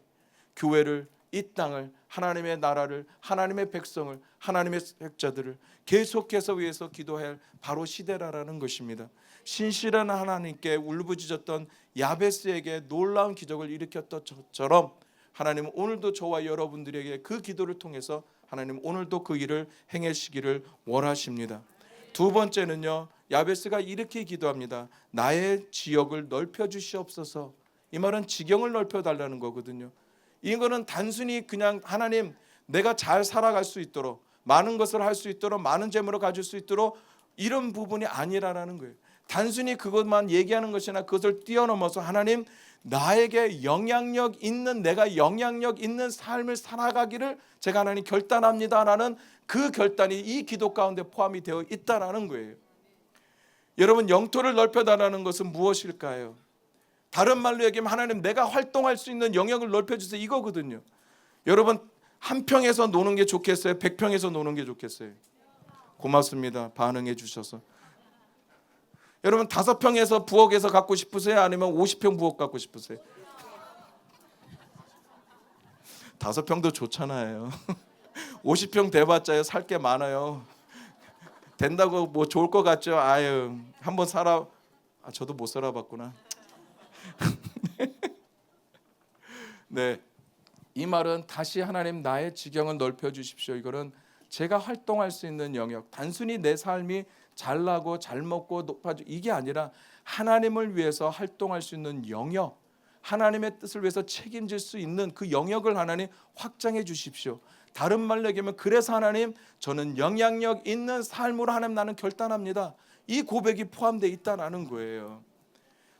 교회를, 이 땅을, 하나님의 나라를, 하나님의 백성을, 하나님의 백자들을 계속해서 위해서 기도해야 할 바로 시대라는 것입니다. 신실한 하나님께 울부짖었던 야베스에게 놀라운 기적을 일으켰던 것처럼 하나님은 오늘도 저와 여러분들에게 그 기도를 통해서 하나님 오늘도 그 일을 행하시기를 원하십니다. 두 번째는요, 야베스가 이렇게 기도합니다. 나의 지역을 넓혀 주시옵소서. 이 말은 지경을 넓혀 달라는 거거든요. 이거는 단순히 그냥 하나님 내가 잘 살아갈 수 있도록, 많은 것을 할 수 있도록, 많은 재물을 가질 수 있도록, 이런 부분이 아니라는 거예요. 단순히 그것만 얘기하는 것이나 그것을 뛰어넘어서 하나님 나에게 영향력 있는, 내가 영향력 있는 삶을 살아가기를 제가 하나님 결단합니다라는 그 결단이 이 기도 가운데 포함이 되어 있다라는 거예요. 여러분, 영토를 넓혀달라는 것은 무엇일까요? 다른 말로 얘기하면 하나님 내가 활동할 수 있는 영역을 넓혀주세요, 이거거든요. 여러분, 한 평에서 노는 게 좋겠어요? 100평에서 노는 게 좋겠어요? 고맙습니다, 반응해 주셔서. 여러분, 5평에서 부엌에서 갖고 싶으세요? 아니면 50평 부엌 갖고 싶으세요? 5평도 좋잖아요. 50평 돼봤자요, 살 게 많아요. 된다고 뭐 좋을 것 같죠? 아유, 한번 살아. 저도 못 살아봤구나. 네, 이 말은 다시 하나님 나의 지경을 넓혀 주십시오. 이거는 제가 활동할 수 있는 영역, 단순히 내 삶이 잘나고 잘 먹고 높아지고 이게 아니라 하나님을 위해서 활동할 수 있는 영역, 하나님의 뜻을 위해서 책임질 수 있는 그 영역을 하나님 확장해 주십시오. 다른 말로 얘기하면, 그래서 하나님 저는 영향력 있는 삶으로 하나님 나는 결단합니다. 이 고백이 포함되어 있다는 거예요.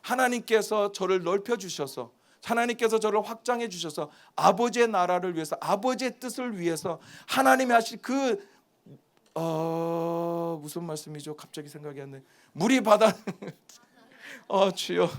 하나님께서 저를 넓혀 주셔서, 하나님께서 저를 확장해 주셔서 아버지의 나라를 위해서, 아버지의 뜻을 위해서 하나님이 하실 그 무슨 말씀이죠? 갑자기 생각이 안 나요. 물이 바다 주여,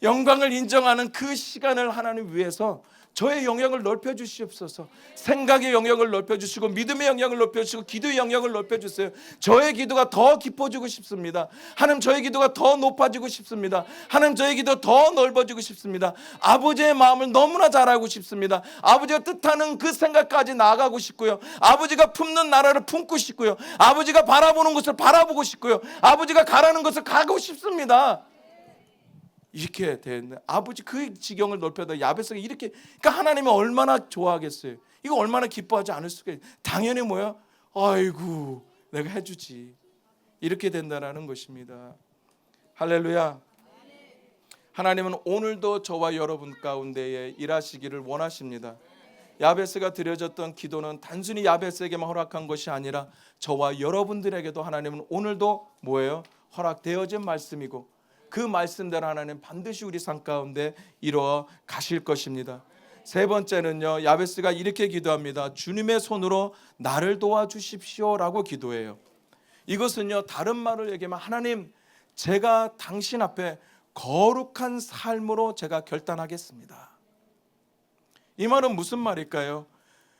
영광을 인정하는 그 시간을 하나님 위해서 저의 영역을 넓혀 주시옵소서. 생각의 영역을 넓혀 주시고 믿음의 영역을 넓혀 주시고 기도의 영역을 넓혀 주세요. 저의 기도가 더 깊어지고 싶습니다. 하나님, 저의 기도가 더 높아지고 싶습니다. 하나님, 저의 기도 더 넓어지고 싶습니다. 아버지의 마음을 너무나 잘 알고 싶습니다. 아버지가 뜻하는 그 생각까지 나아가고 싶고요. 아버지가 품는 나라를 품고 싶고요. 아버지가 바라보는 것을 바라보고 싶고요. 아버지가 가라는 것을 가고 싶습니다. 이렇게 되는데 아버지 그 지경을 넓혀다 야베스가 이렇게, 그러니까 하나님이 얼마나 좋아하겠어요. 이거 얼마나 기뻐하지 않을 수가 있어요. 당연히 뭐야? 아이고 내가 해주지. 이렇게 된다라는 것입니다. 할렐루야. 하나님은 오늘도 저와 여러분 가운데에 일하시기를 원하십니다. 야베스가 드려졌던 기도는 단순히 야베스에게만 허락한 것이 아니라 저와 여러분들에게도 하나님은 오늘도 뭐예요? 허락되어진 말씀이고 그 말씀대로 하나님 반드시 우리 삶 가운데 이루어 가실 것입니다. 세 번째는요, 야베스가 이렇게 기도합니다. 주님의 손으로 나를 도와주십시오라고 기도해요. 이것은요, 다른 말을 얘기하면 하나님, 제가 당신 앞에 거룩한 삶으로 제가 결단하겠습니다. 이 말은 무슨 말일까요?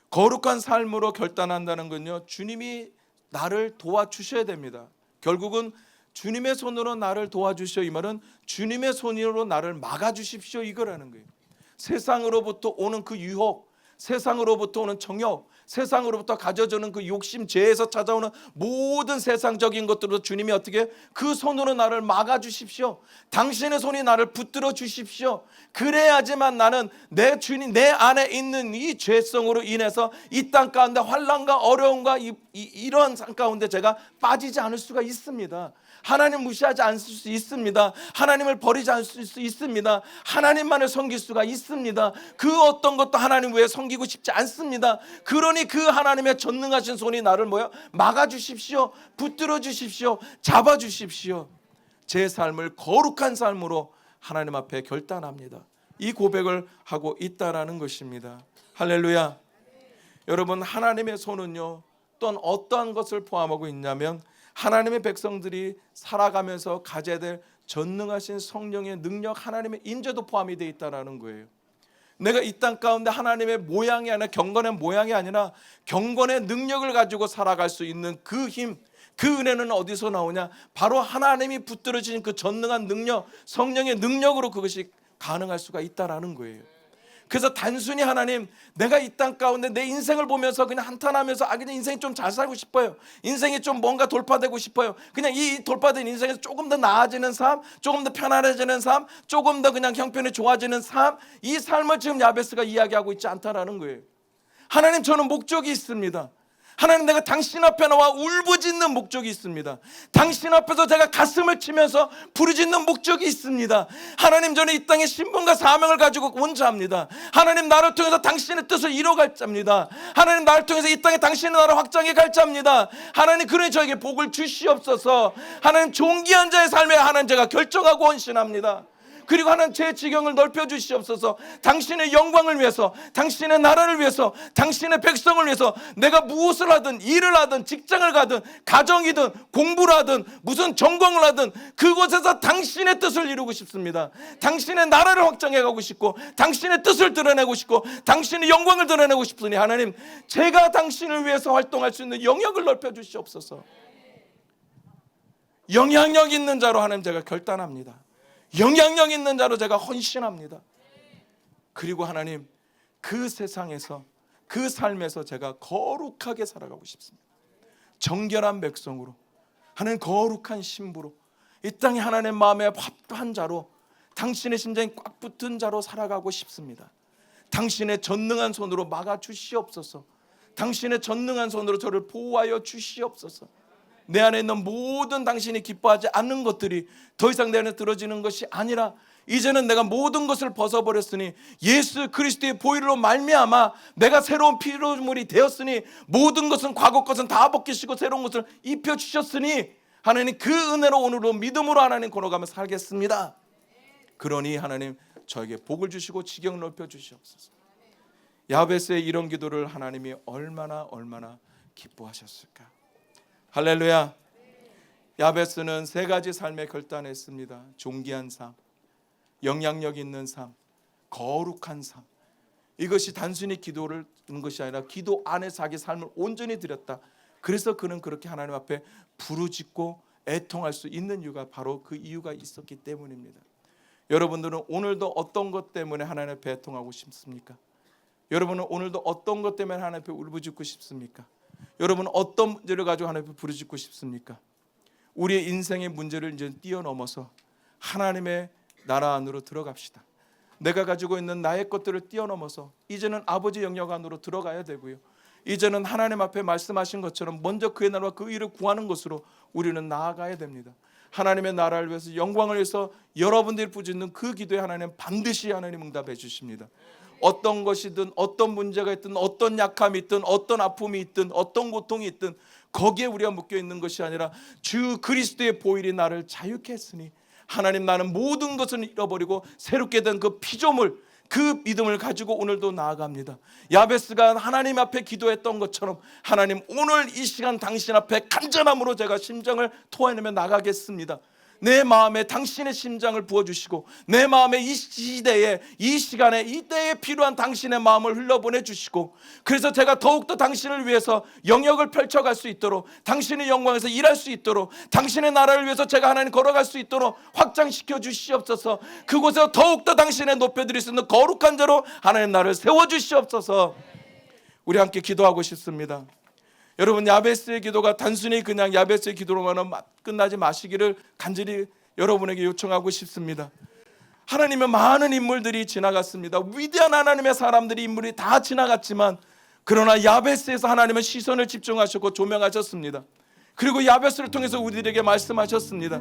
거룩한 삶으로 결단한다는 건요, 주님이 나를 도와주셔야 됩니다. 결국은 주님의 손으로 나를 도와주시오, 이 말은 주님의 손으로 나를 막아주십시오 이거라는 거예요. 세상으로부터 오는 그 유혹, 세상으로부터 오는 정욕, 세상으로부터 가져주는 그 욕심, 죄에서 찾아오는 모든 세상적인 것들로 주님이 어떻게 그 손으로 나를 막아주십시오. 당신의 손이 나를 붙들어 주십시오. 그래야지만 나는 내 주님, 내 안에 있는 이 죄성으로 인해서 이 땅 가운데 환난과 어려움과 이러한 삶 가운데 제가 빠지지 않을 수가 있습니다. 하나님 무시하지 않을 수 있습니다. 하나님을 버리지 않을 수 있습니다. 하나님만을 섬길 수가 있습니다. 그 어떤 것도 하나님 외에 섬기고 싶지 않습니다. 그러니 그 하나님의 전능하신 손이 나를 뭐요? 막아주십시오. 붙들어 주십시오. 잡아주십시오. 제 삶을 거룩한 삶으로 하나님 앞에 결단합니다. 이 고백을 하고 있다라는 것입니다. 할렐루야. 여러분, 하나님의 손은요, 또한 어떠한 것을 포함하고 있냐면 하나님의 백성들이 살아가면서 가져야 될 전능하신 성령의 능력, 하나님의 인재도 포함이 되어 있다는 거예요. 내가 이 땅 가운데 하나님의 모양이 아니라 경건의 모양이 아니라 경건의 능력을 가지고 살아갈 수 있는 그 힘, 그 은혜는 어디서 나오냐? 바로 하나님이 붙들어 주신 그 전능한 능력, 성령의 능력으로 그것이 가능할 수가 있다는 거예요. 그래서 단순히 하나님, 내가 이 땅 가운데 내 인생을 보면서 그냥 한탄하면서 그냥 인생이 좀 잘 살고 싶어요. 인생이 좀 뭔가 돌파되고 싶어요. 그냥 이 돌파된 인생에서 조금 더 나아지는 삶, 조금 더 편안해지는 삶, 조금 더 그냥 형편이 좋아지는 삶, 이 삶을 지금 야베스가 이야기하고 있지 않다라는 거예요. 하나님, 저는 목적이 있습니다. 하나님, 내가 당신 앞에 나와 울부짖는 목적이 있습니다. 당신 앞에서 제가 가슴을 치면서 부르짖는 목적이 있습니다. 하나님, 저는 이 땅에 신분과 사명을 가지고 온 자입니다. 하나님, 나를 통해서 당신의 뜻을 이뤄갈 자입니다. 하나님, 나를 통해서 이 땅에 당신의 나라를 확장해 갈 자입니다. 하나님, 그러니 저에게 복을 주시옵소서. 하나님, 존귀한 자의 삶에 하나님 제가 결정하고 헌신합니다. 그리고 하나님, 제 지경을 넓혀 주시옵소서. 당신의 영광을 위해서, 당신의 나라를 위해서, 당신의 백성을 위해서 내가 무엇을 하든, 일을 하든, 직장을 가든, 가정이든, 공부를 하든, 무슨 전공을 하든 그곳에서 당신의 뜻을 이루고 싶습니다. 당신의 나라를 확장해 가고 싶고, 당신의 뜻을 드러내고 싶고, 당신의 영광을 드러내고 싶으니 하나님, 제가 당신을 위해서 활동할 수 있는 영역을 넓혀 주시옵소서. 영향력 있는 자로 하나님 제가 결단합니다. 영향력 있는 자로 제가 헌신합니다. 그리고 하나님, 그 세상에서, 그 삶에서 제가 거룩하게 살아가고 싶습니다. 정결한 백성으로, 하나님 거룩한 신부로, 이 땅에 하나님 마음에 합한 자로, 당신의 심장이 꽉 붙은 자로 살아가고 싶습니다. 당신의 전능한 손으로 막아 주시옵소서. 당신의 전능한 손으로 저를 보호하여 주시옵소서. 내 안에 있는 모든 당신이 기뻐하지 않는 것들이 더 이상 내 안에 들어지는 것이 아니라 이제는 내가 모든 것을 벗어버렸으니 예수 그리스도의 보혈로 말미암아 내가 새로운 피조물이 되었으니 모든 것은 과거 것은 다 벗기시고 새로운 것을 입혀주셨으니 하나님, 그 은혜로 오늘로 믿음으로 하나님 걸어가며 살겠습니다. 그러니 하나님, 저에게 복을 주시고 지경 넓혀 주시옵소서. 야베스의 이런 기도를 하나님이 얼마나 기뻐하셨을까. 할렐루야. 야베스는 세 가지 삶에 결단했습니다. 존귀한 삶, 영향력 있는 삶, 거룩한 삶. 이것이 단순히 기도를 하는 것이 아니라 기도 안에 자기 삶을 온전히 드렸다. 그래서 그는 그렇게 하나님 앞에 부르짖고 애통할 수 있는 이유가 바로 그 이유가 있었기 때문입니다. 여러분들은 오늘도 어떤 것 때문에 하나님 앞에 애통하고 싶습니까? 여러분은 오늘도 어떤 것 때문에 하나님 앞에 울부짖고 싶습니까? 여러분은 어떤 문제를 가지고 하나님 앞에 부르짖고 싶습니까? 우리의 인생의 문제를 이제 뛰어넘어서 하나님의 나라 안으로 들어갑시다. 내가 가지고 있는 나의 것들을 뛰어넘어서 이제는 아버지 영역 안으로 들어가야 되고요. 이제는 하나님 앞에 말씀하신 것처럼 먼저 그의 나라와 그 일을 구하는 것으로 우리는 나아가야 됩니다. 하나님의 나라를 위해서, 영광을 위해서 여러분들이 부르짖는 그 기도에 하나님 반드시 하나님 응답해 주십니다. 어떤 것이든 어떤 문제가 있든 어떤 약함이 있든 어떤 아픔이 있든 어떤 고통이 있든 거기에 우리가 묶여 있는 것이 아니라 주 그리스도의 보혈이 나를 자유케 했으니 하나님, 나는 모든 것을 잃어버리고 새롭게 된 그 피조물, 그 믿음을 가지고 오늘도 나아갑니다. 야베스가 하나님 앞에 기도했던 것처럼 하나님, 오늘 이 시간 당신 앞에 간절함으로 제가 심정을 토해내며 나가겠습니다. 내 마음에 당신의 심장을 부어주시고 내 마음에 이 시대에, 이 시간에, 이때에 필요한 당신의 마음을 흘려보내주시고, 그래서 제가 더욱더 당신을 위해서 영역을 펼쳐갈 수 있도록, 당신의 영광에서 일할 수 있도록, 당신의 나라를 위해서 제가 하나님 걸어갈 수 있도록 확장시켜 주시옵소서. 그곳에서 더욱더 당신의 높여드릴 수 있는 거룩한 자로 하나님 나를 세워주시옵소서. 우리 함께 기도하고 싶습니다. 여러분, 야베스의 기도가 단순히 그냥 야베스의 기도로만 끝나지 마시기를 간절히 여러분에게 요청하고 싶습니다. 하나님의 많은 인물들이 지나갔습니다. 위대한 하나님의 사람들이, 인물이 다 지나갔지만 그러나 야베스에서 하나님은 시선을 집중하셨고 조명하셨습니다. 그리고 야베스를 통해서 우리들에게 말씀하셨습니다.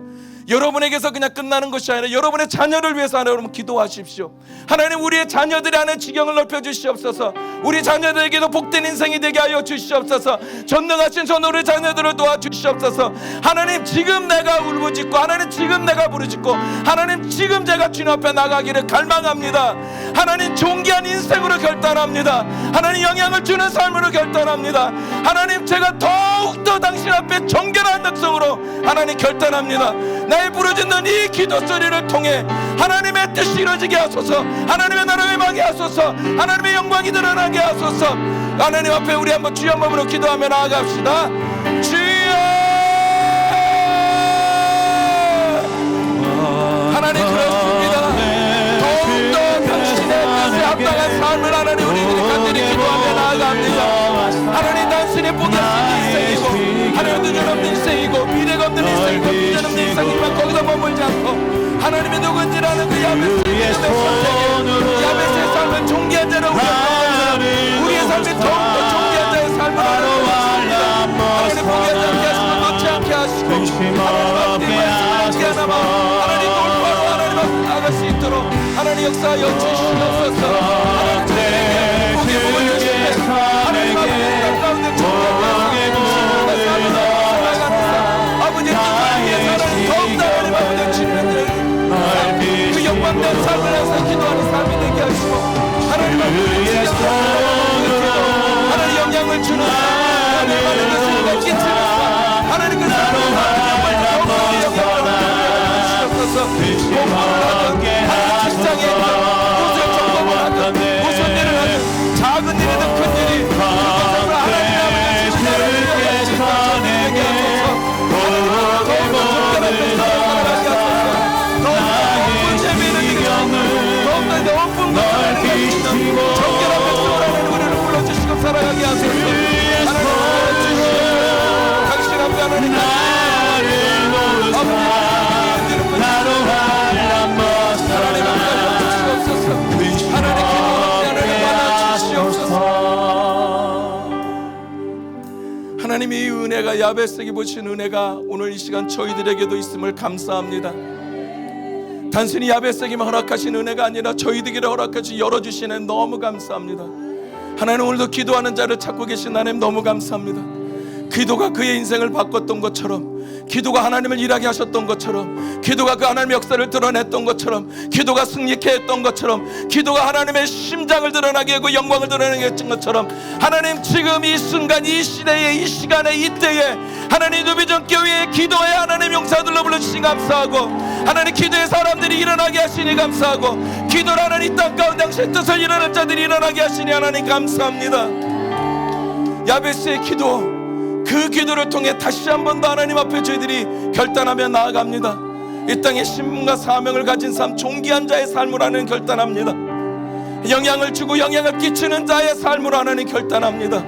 여러분에게서 그냥 끝나는 것이 아니라 여러분의 자녀를 위해서 여러분 기도하십시오. 하나님, 우리의 자녀들이 하는 지경을 넓혀주시옵소서. 우리 자녀들에게도 복된 인생이 되게 하여 주시옵소서. 전능하신 전 우리 자녀들을 도와주시옵소서. 하나님, 지금 내가 울부짖고, 하나님 지금 내가 부르짖고, 하나님 지금 제가 주님 앞에 나가기를 갈망합니다. 하나님, 존귀한 인생으로 결단합니다. 하나님, 영향을 주는 삶으로 결단합니다. 하나님, 제가 더욱더 당신 앞에 정결한 백성으로 하나님 결단합니다. 나의 부르짖는 이 기도 소리를 통해 하나님의 뜻이 이루어지게 하소서. 하나님의 나라가 임하게 하소서. 하나님의 영광이 드러나게 하소서. 하나님 앞에 우리 한번 주여 한 몸으로 기도하며 나아갑시다. 주여, 하나님 그렇습니다. 더욱더 당신의 뜻에 합당한 삶을 하나님 우리들이 간절히 기도하며 나아갑니다. 하나님, 단순히 복이 없는 인생이고 하나님 눈 없는 인생이고 미래가 없는 인생이고 비전 없는 인생이지만 거기서 머물지 않고 하나님의 누군지라는 그 야베스의 선택에 야베스의 삶을 존귀한 자로 우리의 삶이 더욱더 존귀한 자의 삶을 하나님 포기하지 않게 하시고 놓지 않게 하시고 하나님 앞에 말씀하지 않아마 하나님 돌파로 하나님 앞에 나아갈 수 있도록 하나님 역사하여 주시옵소서. 하나님 저에게 복의 복을 주시네. 하나님 앞에 가운데 존귀한 아버지 뜻을 위해서 하나님 더욱더 하나님 앞에 주시는 그 영광된 삶을 해서 기도하는 삶이 되게 하시고 하나님 앞에 하나님 영향을 주는 하나님 많은 것을 끼치는 하나님 그 삶을 하나님 영광을 주시옵소서. 하나님 직장에 무슨 정법을 하든 무슨 일을 하든 작은 일이든 큰 일이 그것을 하나님 앞에 주시는 살아가게 하소서. 하나님 당신 앞에 하나님 나로 하나님 앞에 주시옵소서. 하나님 기도하며 하나님 받아주시옵소서. 하나님, 이 은혜가 야베스에게 보신 은혜가 오늘 이 시간 저희들에게도 있음을 감사합니다. 단순히 야베스에게만 허락하신 은혜가 아니라 저희들에게 허락하신 열어주시는 너무 감사합니다. 하나님, 오늘도 기도하는 자를 찾고 계신 하나님 너무 감사합니다. 기도가 그의 인생을 바꿨던 것처럼, 기도가 하나님을 일하게 하셨던 것처럼, 기도가 그 하나님의 역사를 드러냈던 것처럼, 기도가 승리케 했던 것처럼, 기도가 하나님의 심장을 드러나게 하고 영광을 드러나게 했던 것처럼, 하나님 지금 이 순간 이 시대에 이 시간에 이때에 하나님 누비전 교회의 기도에 하나님 용사들로 불러주신 감사하고, 하나님 기도의 사람들이 일어나게 하시니 감사하고, 기도를 하나님 이 땅 가운데 당신의 뜻을 일어날 자들이 일어나게 하시니 하나님 감사합니다. 야베스의 기도, 그 기도를 통해 다시 한 번 더 하나님 앞에 저희들이 결단하며 나아갑니다. 이 땅에 신분과 사명을 가진 삶, 존귀한 자의 삶을 하나님 결단합니다. 영향을 주고 영향을 끼치는 자의 삶으로 하나님 결단합니다.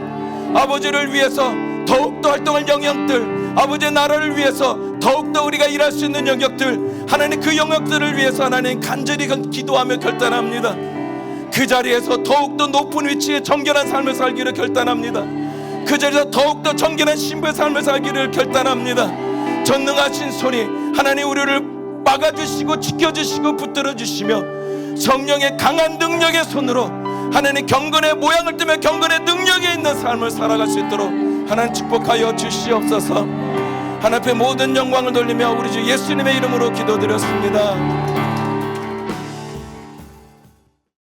아버지를 위해서 더욱더 활동할 영역들, 아버지의 나라를 위해서 더욱더 우리가 일할 수 있는 영역들, 하나님 그 영역들을 위해서 하나님 간절히 기도하며 결단합니다. 그 자리에서 더욱더 높은 위치에 정결한 삶을 살기를 결단합니다. 그 자리에서 더욱더 정결한 신부의 삶을 살기를 결단합니다. 전능하신 손이 하나님 우리를 막아주시고 지켜주시고 붙들어주시며, 성령의 강한 능력의 손으로 하나님 경건의 모양을 뜨며 경건의 능력이 있는 삶을 살아갈 수 있도록 하나님 축복하여 주시옵소서. 하나님 앞에 모든 영광을 돌리며 우리 주 예수님의 이름으로 기도드렸습니다.